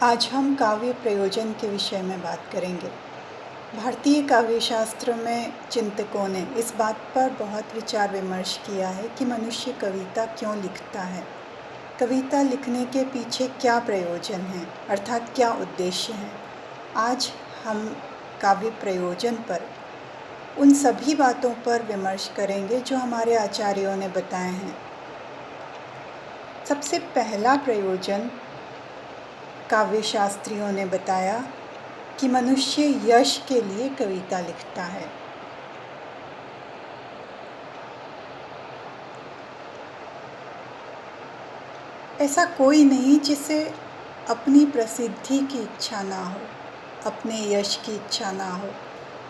आज हम काव्य प्रयोजन के विषय में बात करेंगे। भारतीय काव्य शास्त्र में चिंतकों ने इस बात पर बहुत विचार विमर्श किया है कि मनुष्य कविता क्यों लिखता है, कविता लिखने के पीछे क्या प्रयोजन है, अर्थात क्या उद्देश्य है। आज हम काव्य प्रयोजन पर उन सभी बातों पर विमर्श करेंगे जो हमारे आचार्यों ने बताए हैं। सबसे पहला प्रयोजन काव्य शास्त्रियों ने बताया कि मनुष्य यश के लिए कविता लिखता है। ऐसा कोई नहीं जिसे अपनी प्रसिद्धि की इच्छा ना हो, अपने यश की इच्छा ना हो।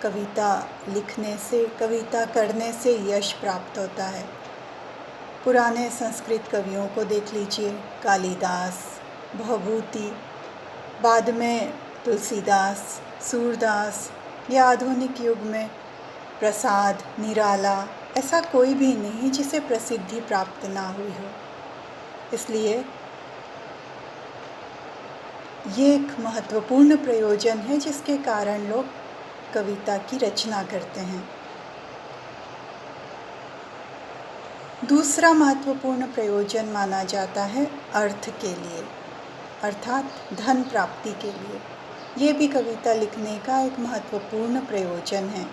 कविता लिखने से, कविता करने से यश प्राप्त होता है। पुराने संस्कृत कवियों को देख लीजिए, कालिदास, भवभूति, बाद में तुलसीदास, सूरदास या आधुनिक युग में प्रसाद, निराला, ऐसा कोई भी नहीं जिसे प्रसिद्धि प्राप्त ना हुई हो। इसलिए ये एक महत्वपूर्ण प्रयोजन है जिसके कारण लोग कविता की रचना करते हैं। दूसरा महत्वपूर्ण प्रयोजन माना जाता है अर्थ के लिए, अर्थात धन प्राप्ति के लिए। ये भी कविता लिखने का एक महत्वपूर्ण प्रयोजन है।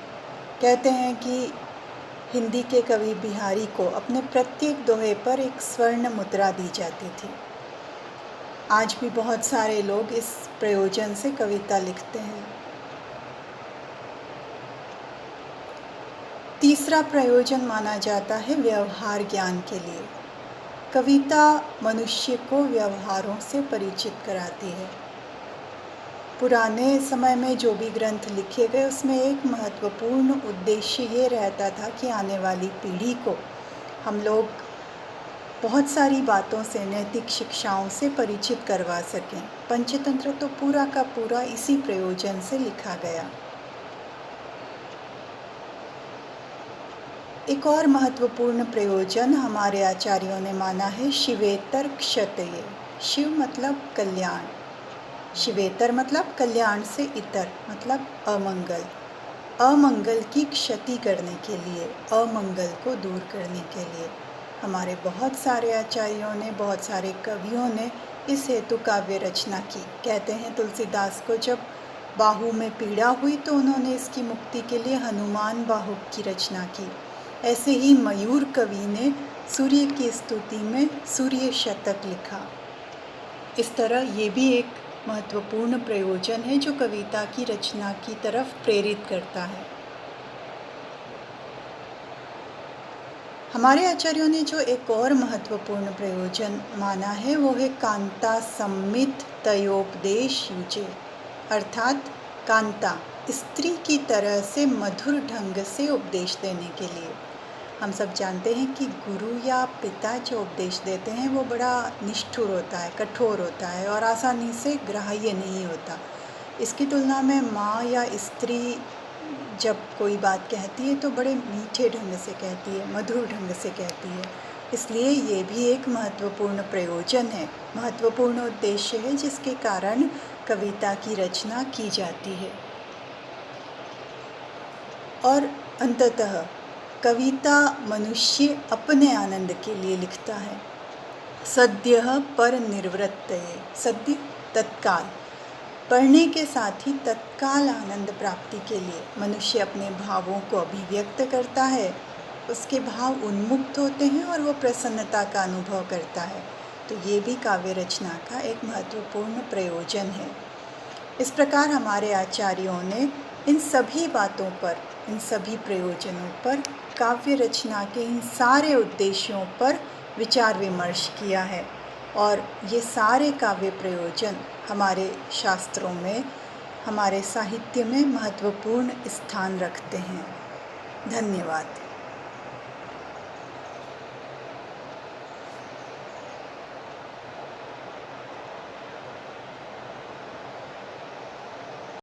कहते हैं कि हिंदी के कवि बिहारी को अपने प्रत्येक दोहे पर एक स्वर्ण मुद्रा दी जाती थी। आज भी बहुत सारे लोग इस प्रयोजन से कविता लिखते हैं। तीसरा प्रयोजन माना जाता है व्यवहार ज्ञान के लिए। कविता मनुष्य को व्यवहारों से परिचित कराती है। पुराने समय में जो भी ग्रंथ लिखे गए उसमें एक महत्वपूर्ण उद्देश्य ये रहता था कि आने वाली पीढ़ी को हम लोग बहुत सारी बातों से, नैतिक शिक्षाओं से परिचित करवा सकें। पंचतंत्र तो पूरा का पूरा इसी प्रयोजन से लिखा गया। एक और महत्वपूर्ण प्रयोजन हमारे आचार्यों ने माना है शिवेतर क्षतये। शिव मतलब कल्याण, शिवेतर मतलब कल्याण से इतर मतलब अमंगल। अमंगल की क्षति करने के लिए, अमंगल को दूर करने के लिए हमारे बहुत सारे आचार्यों ने, बहुत सारे कवियों ने इस हेतु काव्य रचना की। कहते हैं तुलसीदास को जब बाहु में पीड़ा हुई तो उन्होंने इसकी मुक्ति के लिए हनुमान बाहुक की रचना की। ऐसे ही मयूर कवि ने सूर्य की स्तुति में सूर्य शतक लिखा। इस तरह ये भी एक महत्वपूर्ण प्रयोजन है जो कविता की रचना की तरफ प्रेरित करता है। हमारे आचार्यों ने जो एक और महत्वपूर्ण प्रयोजन माना है वो है कांता सम्मित तयोपदेश युजे, अर्थात कांता स्त्री की तरह से मधुर ढंग से उपदेश देने के लिए। हम सब जानते हैं कि गुरु या पिता जो उपदेश देते हैं वो बड़ा निष्ठुर होता है, कठोर होता है और आसानी से ग्राह्य नहीं होता। इसकी तुलना में माँ या स्त्री जब कोई बात कहती है तो बड़े मीठे ढंग से कहती है, मधुर ढंग से कहती है। इसलिए ये भी एक महत्वपूर्ण प्रयोजन है, महत्वपूर्ण उद्देश्य है जिसके कारण कविता की रचना की जाती है। और अंततः कविता मनुष्य अपने आनंद के लिए लिखता है। सद्यः पर निवृत्तये, सद्य तत्काल, पढ़ने के साथ ही तत्काल आनंद प्राप्ति के लिए मनुष्य अपने भावों को अभिव्यक्त करता है। उसके भाव उन्मुक्त होते हैं और वो प्रसन्नता का अनुभव करता है। तो ये भी काव्य रचना का एक महत्वपूर्ण प्रयोजन है। इस प्रकार हमारे आचार्यों ने इन सभी बातों पर, इन सभी प्रयोजनों पर, काव्य रचना के इन सारे उद्देश्यों पर विचार विमर्श किया है और ये सारे काव्य प्रयोजन हमारे शास्त्रों में, हमारे साहित्य में महत्वपूर्ण स्थान रखते हैं। धन्यवाद।